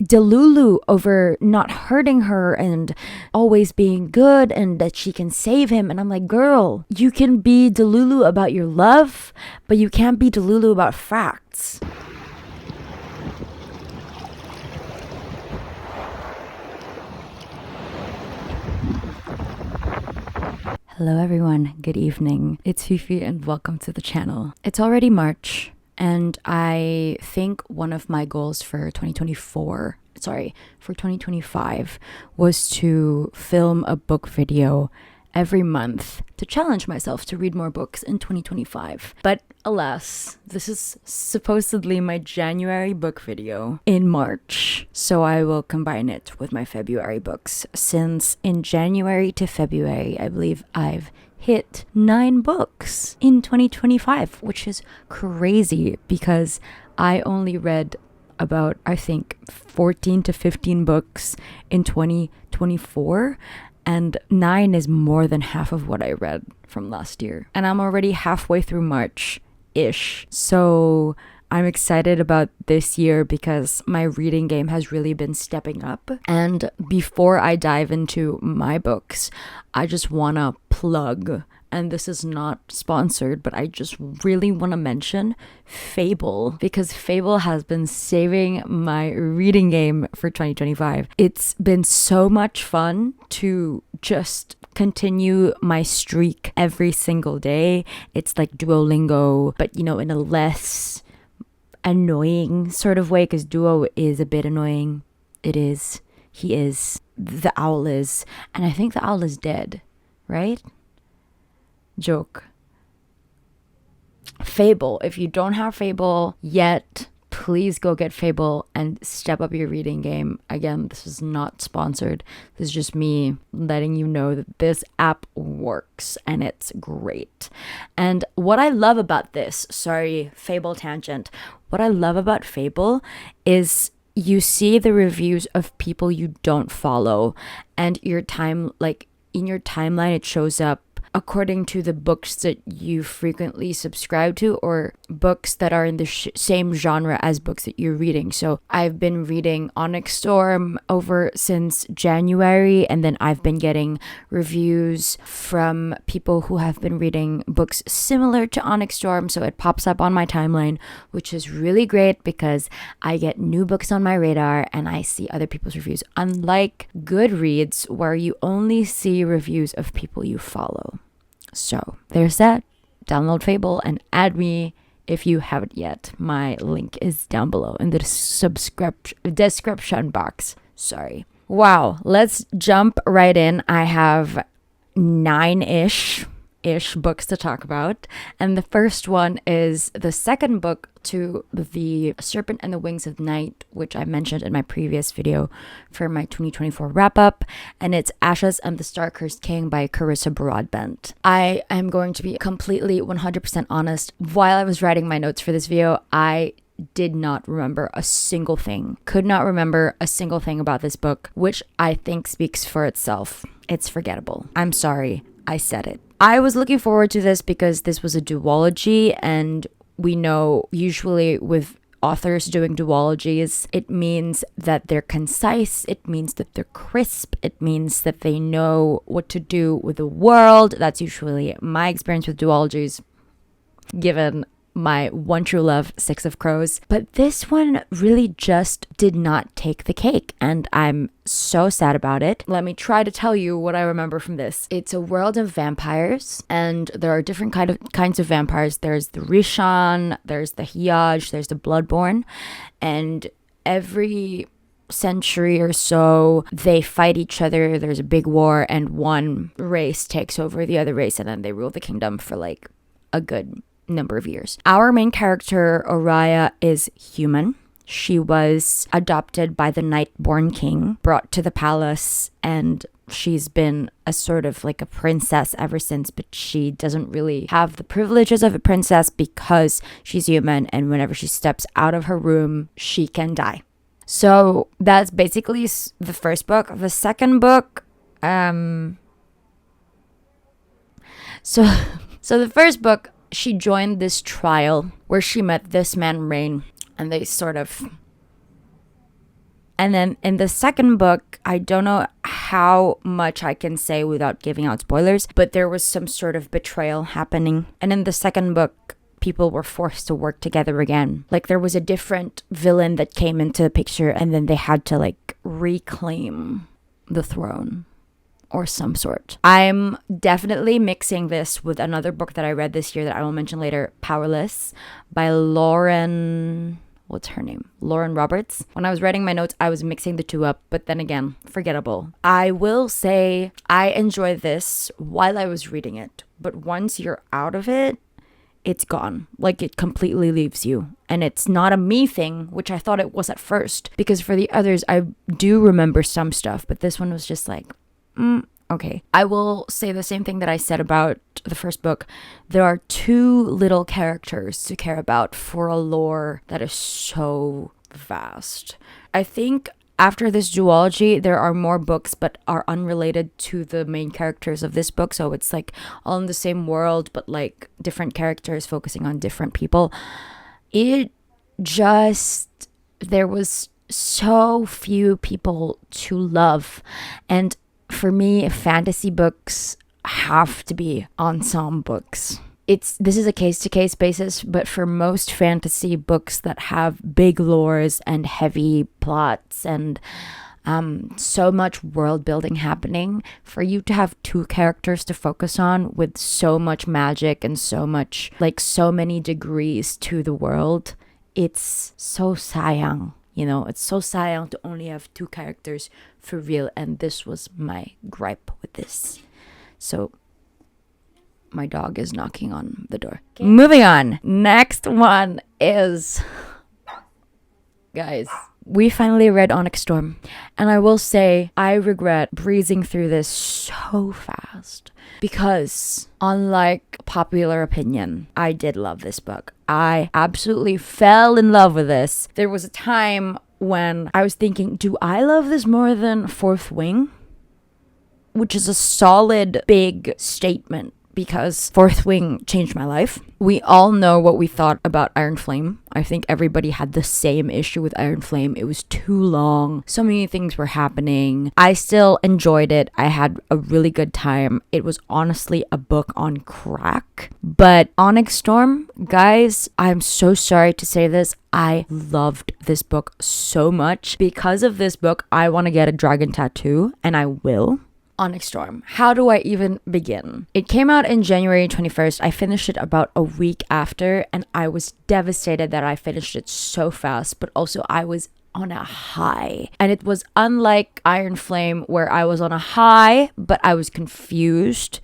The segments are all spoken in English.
delulu over not hurting her and always being good and that she can save him. And I'm like, girl, you can be delulu about your love, but you can't be delulu about facts. Hello everyone, good evening. It's Fifi and welcome to the channel. It's already March and I think one of my goals for 2025 was to film a book video every month to challenge myself to read more books in 2025. But alas, this is supposedly my January book video in March, so I will combine it with my February books, since in January to February, I believe I've hit 9 books in 2025, which is crazy because I only read about, I think, 14 to 15 books in 2024. And 9 is more than half of what I read from last year. And I'm already halfway through March-ish. So I'm excited about this year because my reading game has really been stepping up. And before I dive into my books, I just want to plug, and this is not sponsored, but I just really want to mention Fable, because Fable has been saving my reading game for 2025. It's been so much fun to just continue my streak every single day. It's like Duolingo, but in a less annoying sort of way, because Duo is a bit annoying. It is. He is. The owl is. And I think the owl is dead, right? Joke. Fable. If you don't have Fable yet, please go get Fable and step up your reading game. Again, this is not sponsored. This is just me letting you know that this app works and it's great. And what I love about this, Fable tangent. What I love about Fable is you see the reviews of people you don't follow, and in your timeline it shows up according to the books that you frequently subscribe to, or books that are in the same genre as books that you're reading. So I've been reading Onyx Storm over since January, and then I've been getting reviews from people who have been reading books similar to Onyx Storm, so it pops up on my timeline, which is really great because I get new books on my radar and I see other people's reviews, unlike Goodreads where you only see reviews of people you follow. So there's that. Download Fable and add me if you haven't yet. My link is down below in the description box. Sorry. Wow, let's jump right in. I have 9-ish books to talk about. And the first one is the second book to The Serpent and the Wings of Night, which I mentioned in my previous video for my 2024 wrap-up. And it's Ashes and the Star-Cursed King by Carissa Broadbent. I am going to be completely 100% honest. While I was writing my notes for this video, I did not remember a single thing. Could not remember a single thing about this book, which I think speaks for itself. It's forgettable. I'm sorry. I said it. I was looking forward to this because this was a duology, and we know usually with authors doing duologies, it means that they're concise, it means that they're crisp, it means that they know what to do with the world. That's usually my experience with duologies, given my one true love, Six of Crows. But this one really just did not take the cake, and I'm so sad about it. Let me try to tell you what I remember from this. It's a world of vampires, and there are different kinds of vampires. There's the Rishan, there's the Hyaj, there's the Bloodborne, and every century or so they fight each other. There's a big war, and one race takes over the other race, and then they rule the kingdom for like a good number of years. Our main character, Oriah, is human. She was adopted by the Nightborn King, brought to the palace, and she's been a sort of like a princess ever since, but she doesn't really have the privileges of a princess because she's human, and whenever she steps out of her room, she can die. So that's basically the first book. The second book, so the first book, she joined this trial where she met this man, Rain, and they sort of And then in the second book, I don't know how much I can say without giving out spoilers, but there was some sort of betrayal happening. And in the second book, people were forced to work together again. Like there was a different villain that came into the picture, and then they had to like reclaim the throne or some sort. I'm definitely mixing this with another book that I read this year that I will mention later, Powerless by Lauren... what's her name? Lauren Roberts. When I was writing my notes, I was mixing the two up, but then again, forgettable. I will say I enjoyed this while I was reading it, but once you're out of it, it's gone. Like it completely leaves you. And it's not a me thing, which I thought it was at first, because for the others, I do remember some stuff, but this one was just like, okay. I will say the same thing that I said about the first book. There are too little characters to care about for a lore that is so vast. I think after this duology, there are more books but are unrelated to the main characters of this book. So it's like all in the same world, but like different characters focusing on different people. It just, there was so few people to love. And for me, fantasy books have to be ensemble books. This is a case-to-case basis, but for most fantasy books that have big lores and heavy plots and so much world building happening, for you to have two characters to focus on with so much magic and so much, like so many degrees to the world, it's so sayang. You know, it's so sayang to only have two characters for real. And this was my gripe with this. So my dog is knocking on the door. Okay. Moving on. Next one is... Guys, we finally read Onyx Storm. And I will say, I regret breezing through this so fast. Because, unlike popular opinion, I did love this book. I absolutely fell in love with this. There was a time when I was thinking, do I love this more than Fourth Wing? Which is a solid, big statement, because Fourth Wing changed my life. We all know what we thought about Iron Flame. I think everybody had the same issue with Iron Flame. It was too long. So many things were happening. I still enjoyed it. I had a really good time. It was honestly a book on crack. But Onyx Storm, guys, I'm so sorry to say this. I loved this book so much. Because of this book, I want to get a dragon tattoo, and I will. Onyx Storm. How do I even begin? It came out in January 21st. I finished it about a week after, and I was devastated that I finished it so fast, but also I was on a high. And it was unlike Iron Flame, where I was on a high, but I was confused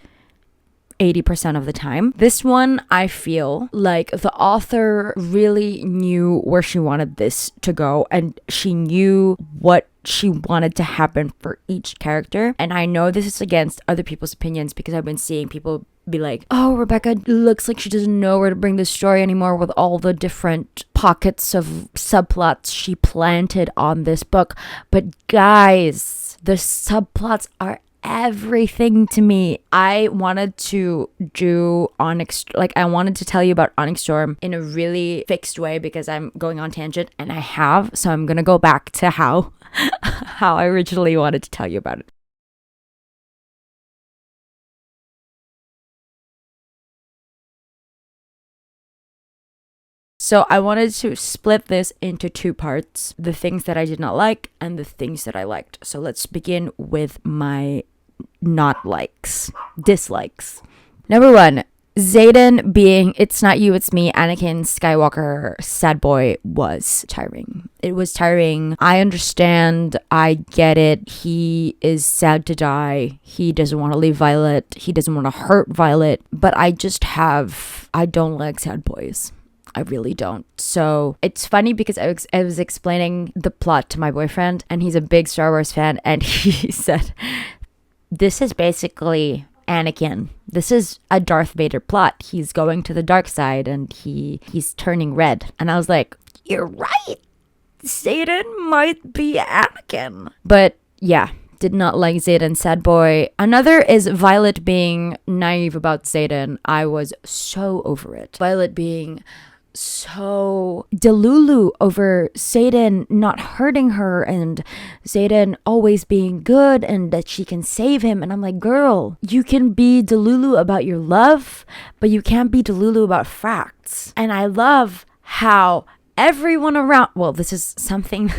80% of the time. This one, I feel like the author really knew where she wanted this to go, and she knew what she wanted to happen for each character. And I know this is against other people's opinions, because I've been seeing people be like, oh, Rebecca looks like she doesn't know where to bring this story anymore with all the different pockets of subplots she planted on this book. But guys, the subplots are everything to me. I wanted to do I wanted to tell you about Onyx Storm in a really fixed way, because I'm going on tangent, and I have, so I'm gonna go back to how I originally wanted to tell you about it. So I wanted to split this into two parts, the things that I did not like and the things that I liked. So let's begin with my dislikes. Number one, Xaden being It's Not You, It's Me, Anakin Skywalker sad boy was tiring. It was tiring. I understand. I get it. He is sad to die. He doesn't want to leave Violet. He doesn't want to hurt Violet. But I don't like sad boys. I really don't. So it's funny, because I was explaining the plot to my boyfriend, and he's a big Star Wars fan, and he said, this is basically Anakin. This is a Darth Vader plot. He's going to the dark side, and he's turning red. And I was like, you're right. Xaden might be Anakin. But yeah, did not like Xaden, sad boy. Another is Violet being naive about Xaden. I was so over it. Violet being so delulu over Xaden not hurting her and Xaden always being good and that she can save him. And I'm like, girl, you can be delulu about your love, but you can't be delulu about facts. And I love how everyone around, well, this is something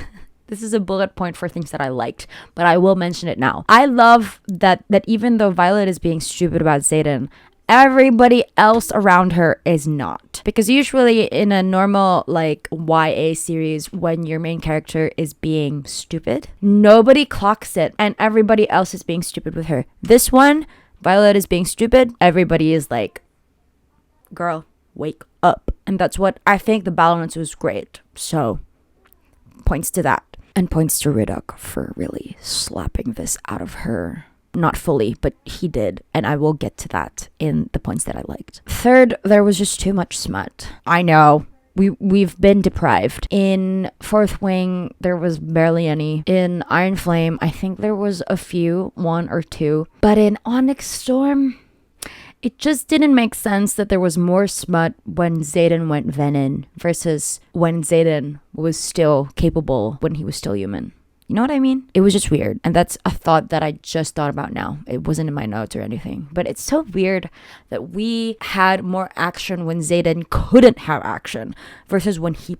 this is a bullet point for things that I liked, but I will mention it now. I love that even though Violet is being stupid about Xaden, everybody else around her is not. Because usually in a normal like YA series, when your main character is being stupid, nobody clocks it and everybody else is being stupid with her. This one, Violet is being stupid, everybody is like, girl, wake up. And that's what I think the balance was great. So points to that. And points to Riddoch for really slapping this out of her. Not fully, but he did. And I will get to that in the points that I liked. Third, there was just too much smut. I know. We've been deprived. In Fourth Wing, there was barely any. In Iron Flame, I think there was a few, 1 or 2. But in Onyx Storm, it just didn't make sense that there was more smut when Xaden went Venin versus when Xaden was still capable when he was still human. You know what I mean? It was just weird. And that's a thought that I just thought about now. It wasn't in my notes or anything. But it's so weird that we had more action when Xaden couldn't have action versus when he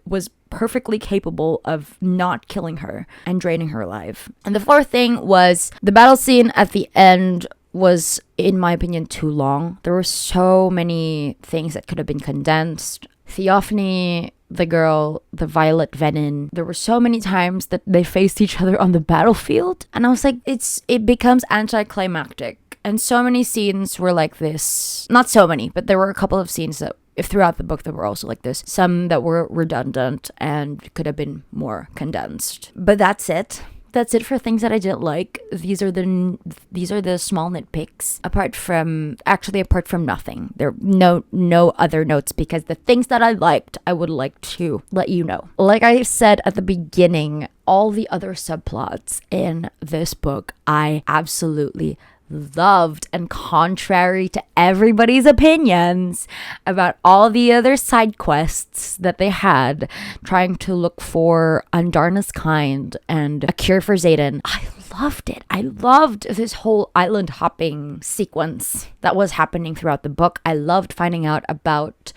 was perfectly capable of not killing her and draining her alive. And the fourth thing was the battle scene at the end was, in my opinion, too long. There were so many things that could have been condensed. Theophany, the girl, the Violet Venin. There were so many times that they faced each other on the battlefield. And I was like, it becomes anticlimactic. And so many scenes were like this. Not so many, but there were a couple of scenes that, if throughout the book, that were also like this. Some that were redundant and could have been more condensed. But that's it. That's it for things that I didn't like. These are the small nitpicks. Apart from nothing. There are no other notes because the things that I liked, I would like to let you know. Like I said at the beginning, all the other subplots in this book, I absolutely loved, and contrary to everybody's opinions about all the other side quests that they had trying to look for Andarna's kind and a cure for Xaden, I loved it. I loved this whole island hopping sequence that was happening throughout the book. I loved finding out about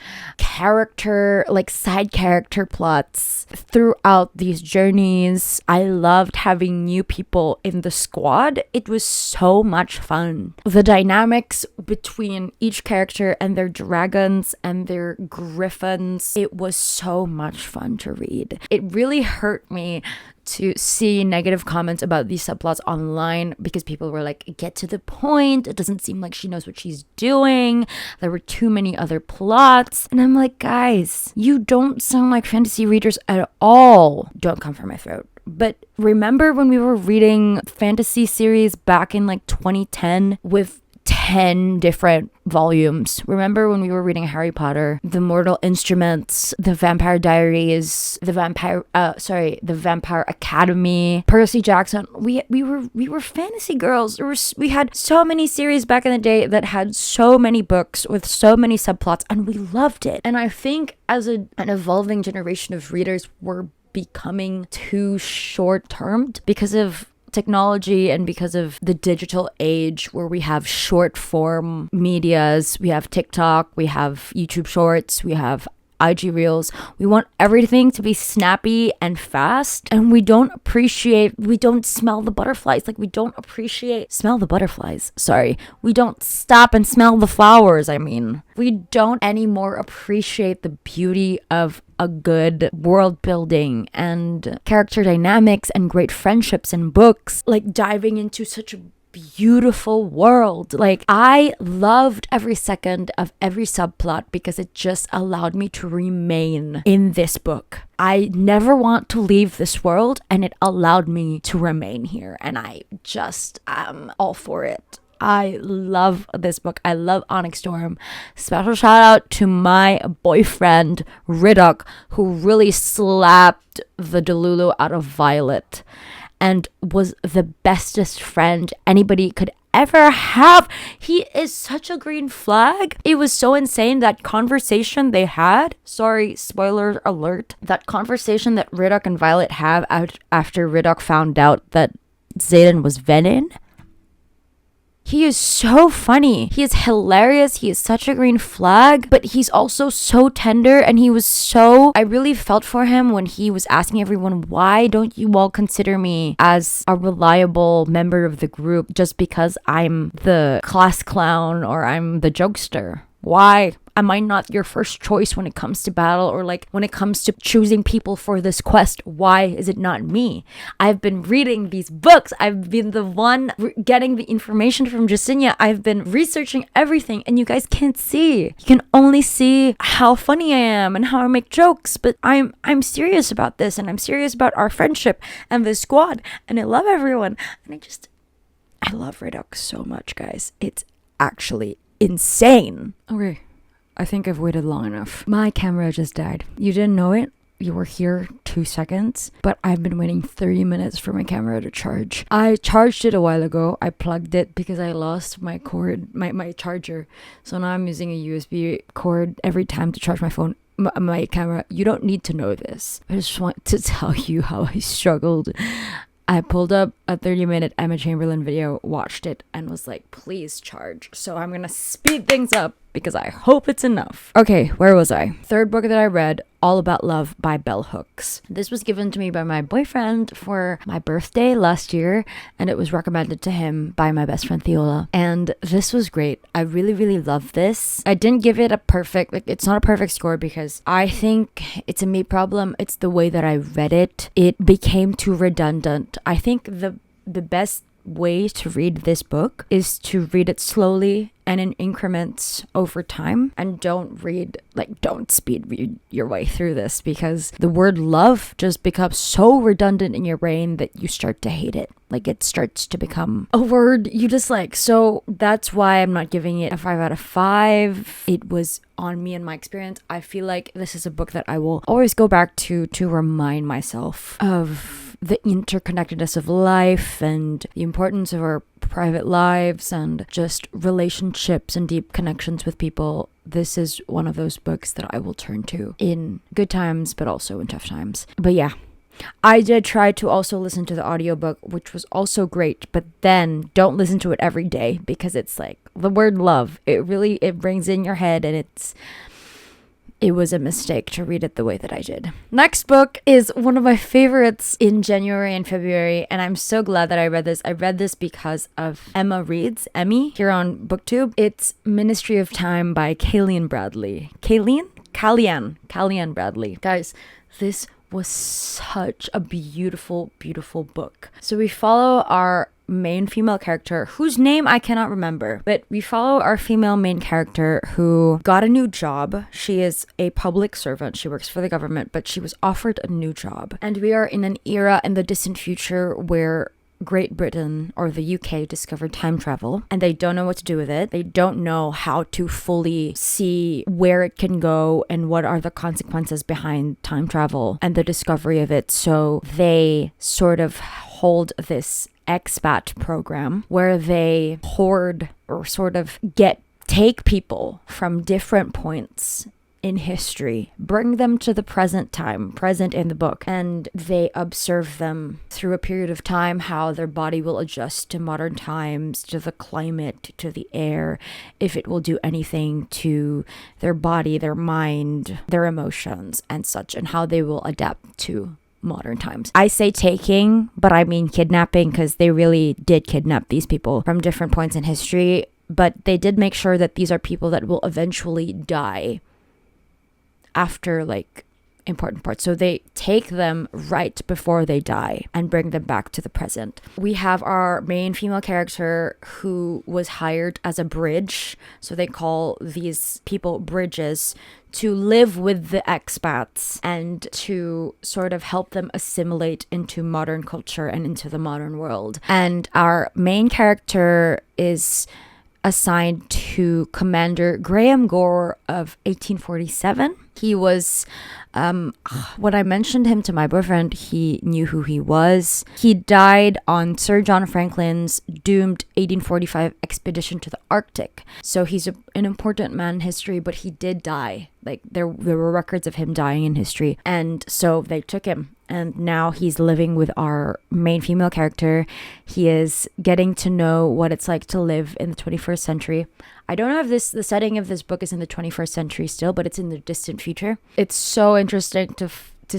side character plots throughout these journeys. I loved having new people in the squad. It was so much fun. The dynamics between each character and their dragons and their griffins, it was so much fun to read. It really hurt me to see negative comments about these subplots online because people were like, get to the point, it doesn't seem like she knows what she's doing, there were too many other plots. And I'm like, guys, you don't sound like fantasy readers at all. Don't come for my throat. But remember when we were reading fantasy series back in like 2010 with 10 different volumes? Remember when we were reading Harry Potter, The Mortal Instruments, The Vampire Diaries, The Vampire Academy, Percy Jackson? We were fantasy girls. We had so many series back in the day that had so many books with so many subplots, and we loved it. And I think as an evolving generation of readers, we're becoming too short-termed because of technology and because of the digital age where we have short form medias. We have TikTok, we have YouTube Shorts, we have IG Reels. We want everything to be snappy and fast, and we don't smell the butterflies. We don't stop and smell the flowers. We don't anymore appreciate the beauty of a good world building and character dynamics and great friendships in books, diving into such a beautiful world. I loved every second of every subplot because it just allowed me to remain in this book. I never want to leave this world, and it allowed me to remain here, and I just am all for it. I love this book. I love Onyx Storm. Special shout out to my boyfriend Riddoch, who really slapped the Delulu out of Violet and was the bestest friend anybody could ever have. He is such a green flag. It was so insane, that conversation they had. Sorry, spoiler alert. That conversation that Riddock and Violet have after Riddock found out that Xaden was Venin. He is so funny. He is hilarious. He is such a green flag, but he's also so tender, and I really felt for him when he was asking everyone, why don't you all consider me as a reliable member of the group just because I'm the class clown or I'm the jokester? Why am I not your first choice when it comes to battle, or like when it comes to choosing people for this quest? Why is it not me? I've been reading these books. I've been the one getting the information from Jacinia. I've been researching everything, and you guys can't see. You can only see how funny I am and how I make jokes, but I'm serious about this, and I'm serious about our friendship and the squad, and I love everyone. And I love Riddock so much, guys. It's actually insane. Okay, I think I've waited long enough. My camera just died. You didn't know it. You were here 2 seconds, but I've been waiting 30 minutes for my camera to charge. I charged it a while ago. I plugged it because I lost my cord, my charger. So now I'm using a USB cord every time to charge my phone, my camera. You don't need to know this. I just want to tell you how I struggled. I pulled up a 30-minute Emma Chamberlain video, watched it, and was like, please charge. So I'm gonna speed things up because I hope it's enough. Okay, where was I? Third book that I read, All About Love by Bell Hooks. This was given to me by my boyfriend for my birthday last year, and it was recommended to him by my best friend Theola. And this was great. I really, really love this. I didn't give it a perfect, it's not a perfect score because I think it's a me problem. It's the way that I read it. It became too redundant. I think the best way to read this book is to read it slowly and in increments over time, and don't speed read your way through this, because the word love just becomes so redundant in your brain that you start to hate it. Like, it starts to become a word you dislike. So that's why I'm not giving it a 5 out of 5. It was on me and my experience. I feel like this is a book that I will always go back to remind myself of the interconnectedness of life and the importance of our private lives and just relationships and deep connections with people. This is one of those books that I will turn to in good times, but also in tough times. But yeah, I did try to also listen to the audiobook, which was also great, but then don't listen to it every day, because it's like the word love. It brings in your head, and it was a mistake to read it the way that I did. Next book is one of my favorites in January and February, and I'm so glad that I read this. I read this because of Emma Reed's Emmy here on BookTube. It's Ministry of Time by Kallian Bradley. Kallian Bradley. Guys, this was such a beautiful, beautiful book. So we follow our main female character, whose name I cannot remember, but we follow our female main character who got a new job. She is a public servant. She works for the government, but she was offered a new job. And we are in an era in the distant future where Great Britain or the UK discovered time travel, and they don't know what to do with it. They don't know how to fully see where it can go and what are the consequences behind time travel and the discovery of it. So they sort of hold this expat program where they hoard or sort of take people from different points in history, bring them to the present in the book, and they observe them through a period of time, how their body will adjust to modern times, to the climate, to the air, if it will do anything to their body, their mind, their emotions, and such, and how they will adapt to modern times. I say taking, but I mean kidnapping, because they really did kidnap these people from different points in history, but they did make sure that these are people that will eventually die after like important parts. So they take them right before they die and bring them back to the present. We have our main female character who was hired as a bridge. So they call these people bridges, to live with the expats and to sort of help them assimilate into modern culture and into the modern world. And our main character is assigned to Commander Graham Gore of 1847. He was, when I mentioned him to my boyfriend, he knew who he was. He died on Sir John Franklin's doomed 1845 expedition to the Arctic. So he's an important man in history, but he did die. Like there were records of him dying in history. And so they took him. And now he's living with our main female character. He is getting to know what it's like to live in the 21st century. I don't know if the setting of this book is in the 21st century still, but it's in the distant future. It's so interesting to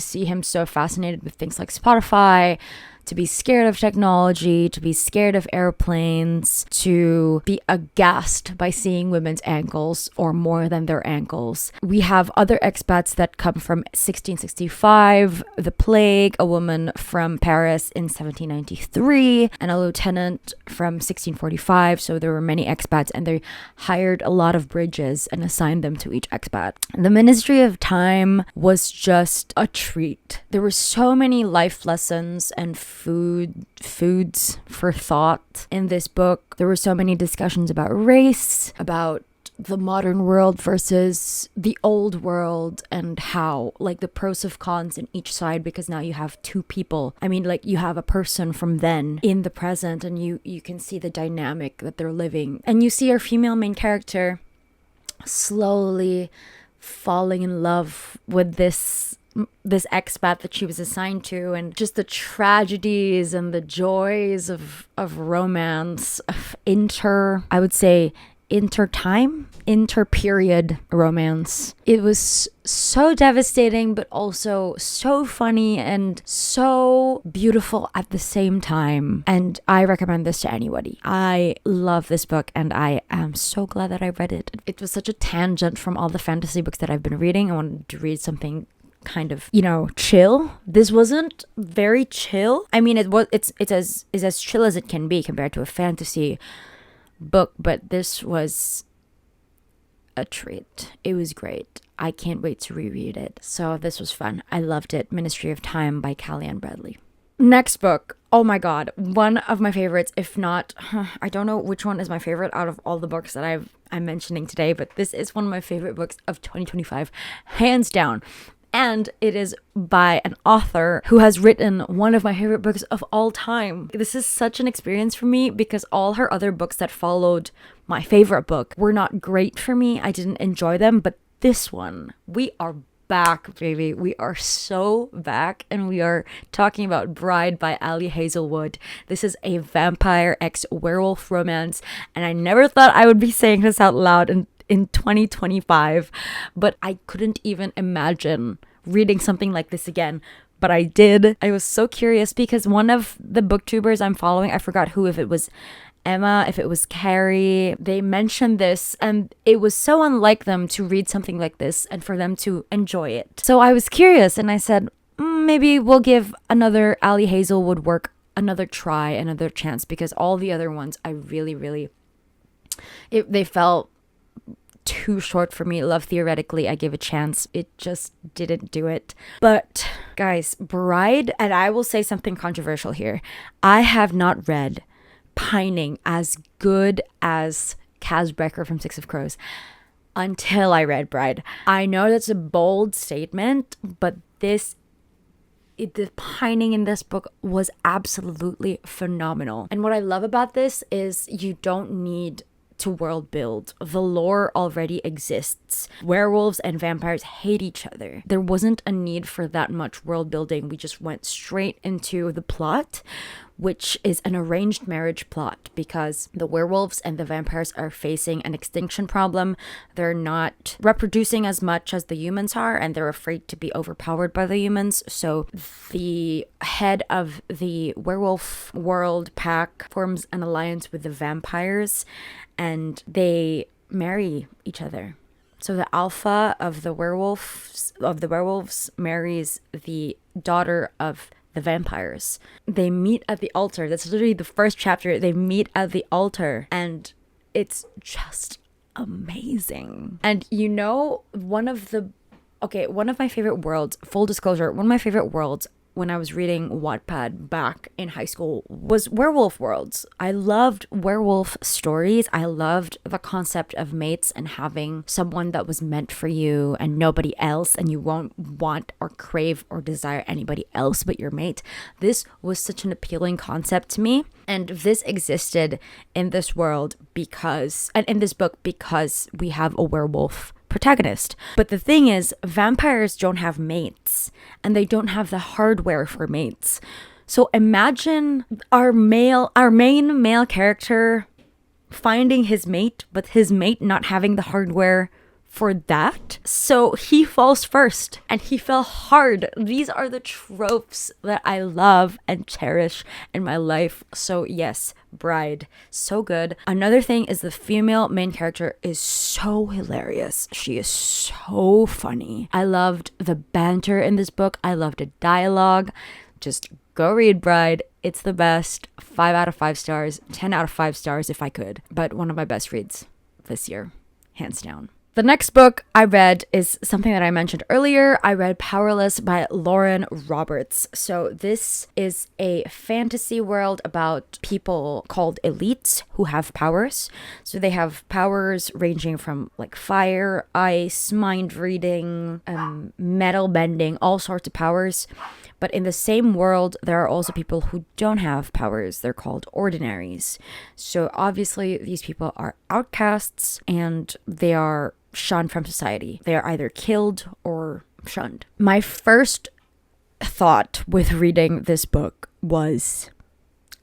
see him so fascinated with things like Spotify, to be scared of technology, to be scared of airplanes, to be aghast by seeing women's ankles or more than their ankles. We have other expats that come from 1665, the plague, a woman from Paris in 1793, and a lieutenant from 1645. So there were many expats, and they hired a lot of bridges and assigned them to each expat. The Ministry of Time was just a treat. There were so many life lessons and foods for thought in this book. There were so many discussions about race, about the modern world versus the old world, and how, like, the pros and cons in each side, because now you have two people. I mean, like, you have a person from then in the present, and you can see the dynamic that they're living. And you see our female main character slowly falling in love with this expat that she was assigned to, and just the tragedies and the joys of romance, of inter-period romance. It was so devastating, but also so funny and so beautiful at the same time. And I recommend this to anybody. I love this book, and I am so glad that I read it. It was such a tangent from all the fantasy books that I've been reading. I wanted to read something kind of, chill. This wasn't very chill. I mean, it's as chill as it can be compared to a fantasy book, but this was a treat. It was great. I can't wait to reread it. So this was fun. I loved it. Ministry of Time by Callie Ann Bradley. Next book. Oh my god, one of my favorites, if not, I don't know which one is my favorite out of all the books that I'm mentioning today, but this is one of my favorite books of 2025, hands down. And it is by an author who has written one of my favorite books of all time. This is such an experience for me because all her other books that followed my favorite book were not great for me. I didn't enjoy them, but this one, we are back, baby. We are so back, and we are talking about Bride by Ali Hazelwood. This is a vampire x werewolf romance, and I never thought I would be saying this out loud in 2025, but I couldn't even imagine reading something like this again, but I did. I was so curious because one of the booktubers I'm following, I forgot who, if it was Emma, if it was Carrie, they mentioned this, and it was so unlike them to read something like this and for them to enjoy it. So I was curious, and I said, maybe we'll give another Ali Hazelwood work another try, another chance, because all the other ones I really they felt too short for me. Love Theoretically, I gave a chance. It just didn't do it. But guys, Bride, and I will say something controversial here. I have not read Pining as good as Kaz Brekker from Six of Crows until I read Bride. I know that's a bold statement, but the pining in this book was absolutely phenomenal. And what I love about this is you don't need to world build. The lore already exists. Werewolves and vampires hate each other. There wasn't a need for that much world building. We just went straight into the plot, which is an arranged marriage plot because the werewolves and the vampires are facing an extinction problem. They're not reproducing as much as the humans are, and they're afraid to be overpowered by the humans. So the head of the werewolf world pack forms an alliance with the vampires, and they marry each other. So the alpha of the werewolves marries the daughter of the vampires. They meet at the altar. That's literally the first chapter. They meet at the altar, and it's just amazing. And one of my favorite worlds, full disclosure, one of my favorite worlds when I was reading Wattpad back in high school was werewolf worlds. I loved werewolf stories. I loved the concept of mates and having someone that was meant for you and nobody else, and you won't want or crave or desire anybody else but your mate. This was such an appealing concept to me. And this existed in this world and in this book because we have a werewolf protagonist. But the thing is, vampires don't have mates and they don't have the hardware for mates. So imagine our main male character finding his mate, but his mate not having the hardware for that. So he falls first and he fell hard. These are the tropes that I love and cherish in my life. So yes, Bride, so good. Another thing is the female main character is so hilarious. She is so funny. I loved the banter in this book. I loved the dialogue. Just go read Bride. It's the best. 5 out of 5 stars, 10 out of 5 stars if I could. But one of my best reads this year, hands down. The next book I read is something that I mentioned earlier. I read Powerless by Lauren Roberts. So this is a fantasy world about people called elites who have powers. So they have powers ranging from like fire, ice, mind reading, metal bending, all sorts of powers. But in the same world, there are also people who don't have powers. They're called ordinaries. So obviously these people are outcasts and they are shunned from society. They are either killed or shunned. My first thought with reading this book was,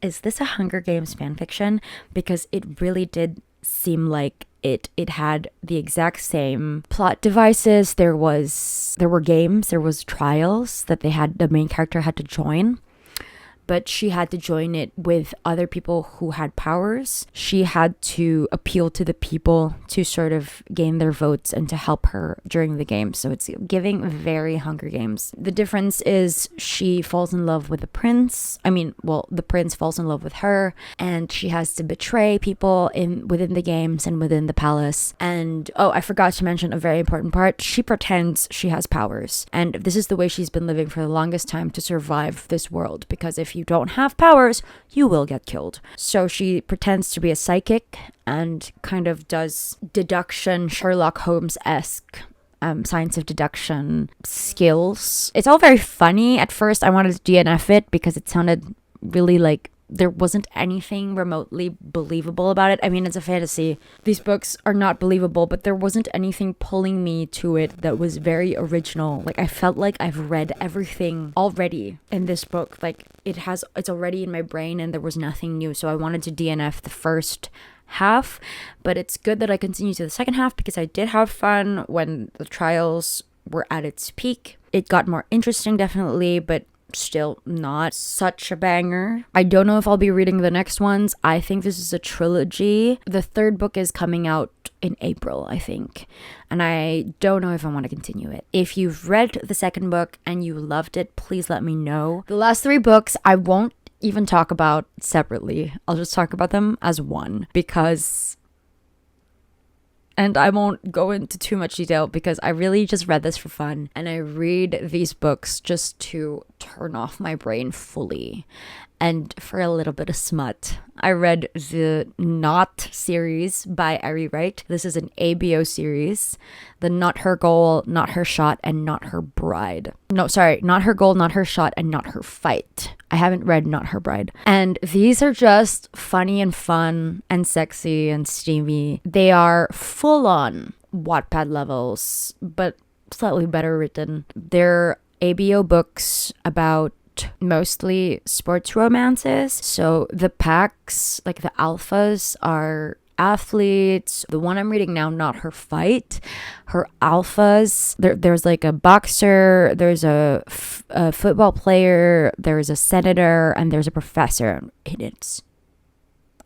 is this a Hunger Games fanfiction? Because it really did seem like it had the exact same plot devices. There were games, there was trials that the main character had to join. But she had to join it with other people who had powers. She had to appeal to the people to sort of gain their votes and to help her during the game. So it's giving very Hunger Games. The difference is she falls in love with the prince. The prince falls in love with her, and she has to betray people within the games and within the palace. And I forgot to mention a very important part. She pretends she has powers. And this is the way she's been living for the longest time to survive this world, because if you don't have powers, you will get killed. So she pretends to be a psychic and kind of does deduction, Sherlock Holmes-esque science of deduction skills. It's all very funny. At first, I wanted to DNF it because it sounded really like there wasn't anything remotely believable about it. I mean, it's a fantasy. These books are not believable, but there wasn't anything pulling me to it that was very original. Like, I felt like I've read everything already in this book. Like, it's already in my brain and there was nothing new. So I wanted to DNF the first half, but it's good that I continue to the second half because I did have fun when the trials were at its peak. It got more interesting, definitely, but still not such a banger. I don't know if I'll be reading the next ones. I think this is a trilogy. The third book is coming out in April, I think. And I don't know if I want to continue it. If you've read the second book and you loved it, please let me know. The last 3 books I won't even talk about separately. I'll just talk about them as one and I won't go into too much detail because I really just read this for fun. And I read these books just to turn off my brain fully and for a little bit of smut. I read the Not series by Ari Wright. This is an ABO series. The Not Her Goal, Not Her Shot, and Not Her Bride. No, sorry, Not Her Goal, Not Her Shot, and Not Her Fight. I haven't read Not Her Bride. And these are just funny and fun and sexy and steamy. They are full on Wattpad levels, but slightly better written. They're ABO books about mostly sports romances. So the packs, like the alphas, are athletes. The one I'm reading now, Not Her Fight, her alphas, there's like a boxer, there's a football player, there's a senator, and there's a professor. And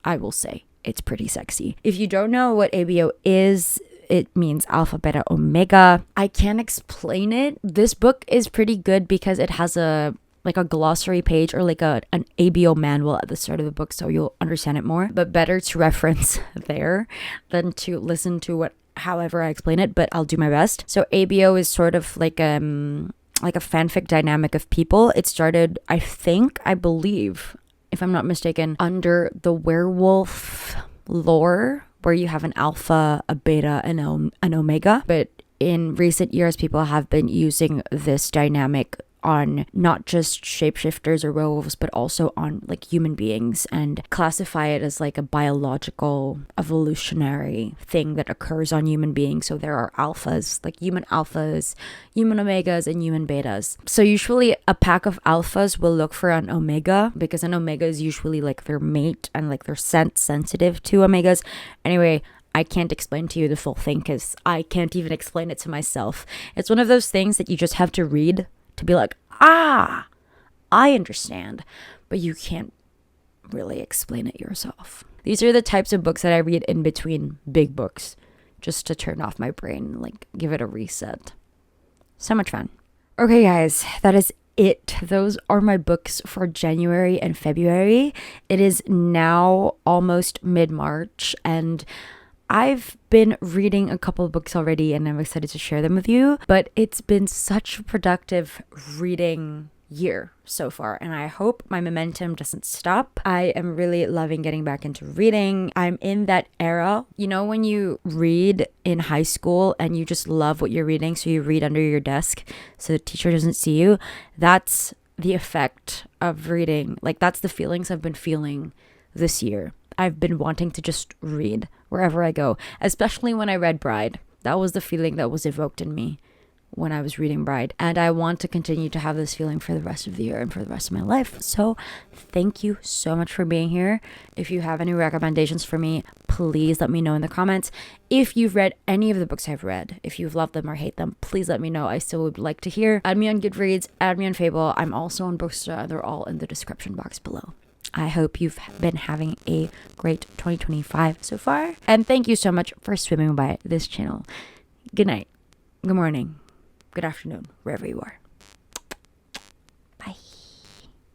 I will say, it's pretty sexy. If you don't know what ABO is, it means alpha, beta, omega. I can't explain it. This book is pretty good because it has a glossary page or like an ABO manual at the start of the book, so you'll understand it more. But better to reference there than to listen to however I explain it, but I'll do my best. So ABO is sort of like like a fanfic dynamic of people. It started, I believe, if I'm not mistaken, under the werewolf lore, where you have an alpha, a beta, and an omega. But in recent years, people have been using this dynamic on not just shapeshifters or werewolves, but also on like human beings, and classify it as like a biological evolutionary thing that occurs on human beings. So there are alphas, like human alphas, human omegas, and human betas. So usually a pack of alphas will look for an omega, because an omega is usually like their mate, and like they're sensitive to omegas. Anyway, I can't explain to you the full thing because I can't even explain it to myself. It's one of those things that you just have to read to be like, I understand, but you can't really explain it yourself. These are the types of books that I read in between big books, just to turn off my brain, like give it a reset. So much fun. Okay, guys, that is it. Those are my books for January and February. It is now almost mid-March, and I've been reading a couple of books already, and I'm excited to share them with you, but it's been such a productive reading year so far, and I hope my momentum doesn't stop. I am really loving getting back into reading. I'm in that era, you know, when you read in high school and you just love what you're reading, so you read under your desk so the teacher doesn't see you. That's the effect of reading. Like, that's the feelings I've been feeling this year. I've been wanting to just read wherever I go, especially when I read Bride. That was the feeling that was evoked in me when I was reading Bride. And I want to continue to have this feeling for the rest of the year and for the rest of my life. So thank you so much for being here. If you have any recommendations for me, please let me know in the comments. If you've read any of the books I've read, if you've loved them or hate them, please let me know. I still would like to hear. Add me on Goodreads, add me on Fable. I'm also on Booksta. They're all in the description box below. I hope you've been having a great 2025 so far. And thank you so much for swimming by this channel. Good night, good morning, good afternoon, wherever you are.